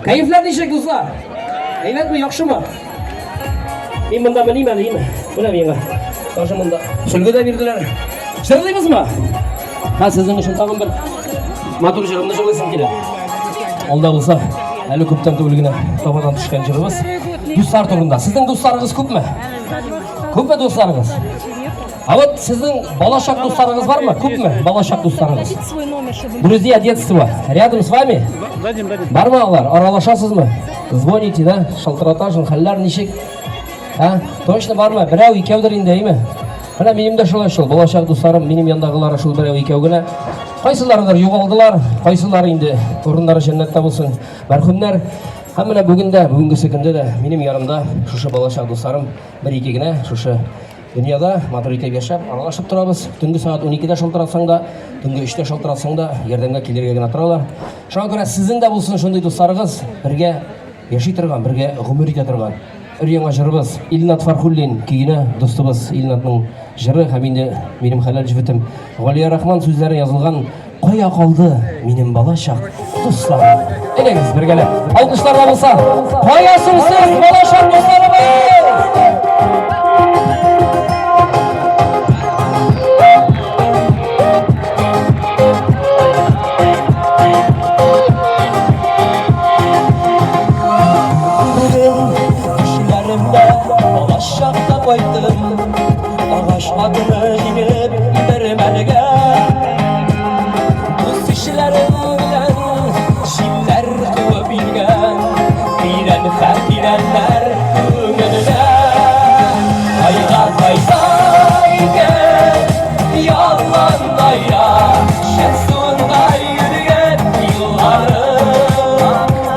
Kayıflar diyecek dostlar. Evet mi yakşı mı? Ben bunda bileyim değil mi? Bu ne bileyim? Yakşı bunda. Sülgüde birdiler. Şırılıyız mı? Ha sizin için tamam bir motor şırımda şırılısın ki. Olda olsa әлі көптен төгілгені табадан түшкен жырыбыз достар турында. Сіздің достарыңыз көп ме? Көп ме достарыңыз? А вот сіздің болашақ достарыңыз бар ма? Көп ме болашақ достарыңыз? Друзья детства рядом с вами? Бар ма олар? Аралашасыз ма? Звоните, да? Шалтыраташын, хәлләр ничек? Ha? Точно бар ма? Бірәу екеудір енді, ей ме? Мына менің де шулай шул. Болашақ достарым, менің яндағылары шул бірәу екеу генә. Кайсыларыдыр югалдылар, кайсылары инде урыннары жәннәттә булсын. Мәрхүмнәр һәм менә бүгенге көндә дә минем ярымда шушы балачак дусларым бер-ике генә шушы дөньяда матур итеп яшәп аралашып торабыз. Төнге саат 12-дә шалтыратсаң да, төнге 3-тә шалтыратсаң да ярдәмгә килергә генә торалар. Шуңа күрә сезнең дә булсын шундый дусларыгыз, бергә яши торган, бергә гомер итә торган. Өр-яңа җырыбыз Илнат Фархуллин кигенә достыбыз Илнатның җыры һәм инде минем хәләл җибетем Галия Рахман сүзләре язылган Кая калды минем балачак дусларым. Әйдәгез бергәләп алкышларга булса, каясыз сез балачак дусларым! Balachakta koydum, ağaç adını inip vermeliga. Bu kişilerin bilen şiller tuğu bilgen, bilen fakirler önüne. Hayda hayda yalan ya, şetsunda yürüyen yılları.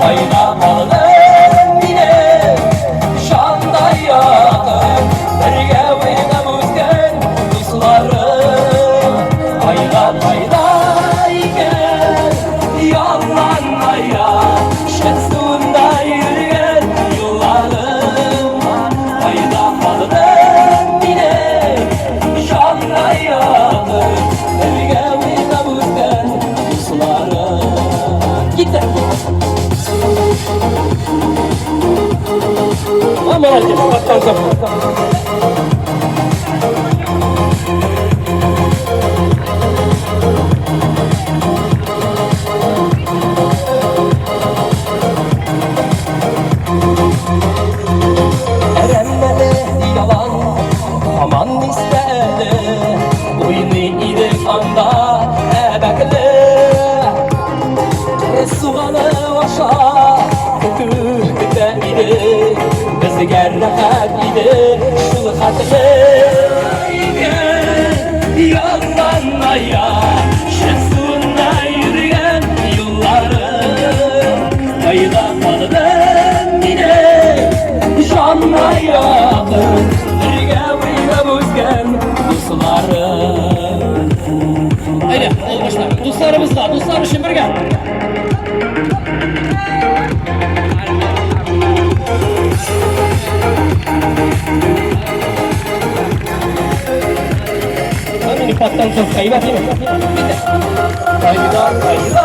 Hayda kaldı yine şanda yakın, birge oynamızken dostları. Hayda hayda yalan ya, şetsunda yürüyen yılları. Hayda kaldı yine şanda yakın, birge oynamızken dostları. Gitti. Aman hadi, bakalım. Erenmedi yalan, aman istedi. Oyunu idik anda ebekli. Suğanı aşağı köküde idi. Bizge rahat idi şu hatırı. Yalan ya, şetsunda yürüyen yılları. Kayda kaldım yine canla yakın, birge oynamızken dostları. Haydi olmuşlar, dostlarımızla, dostlar için birge. Ini patang tuh kayu apa ini? Kayu dah.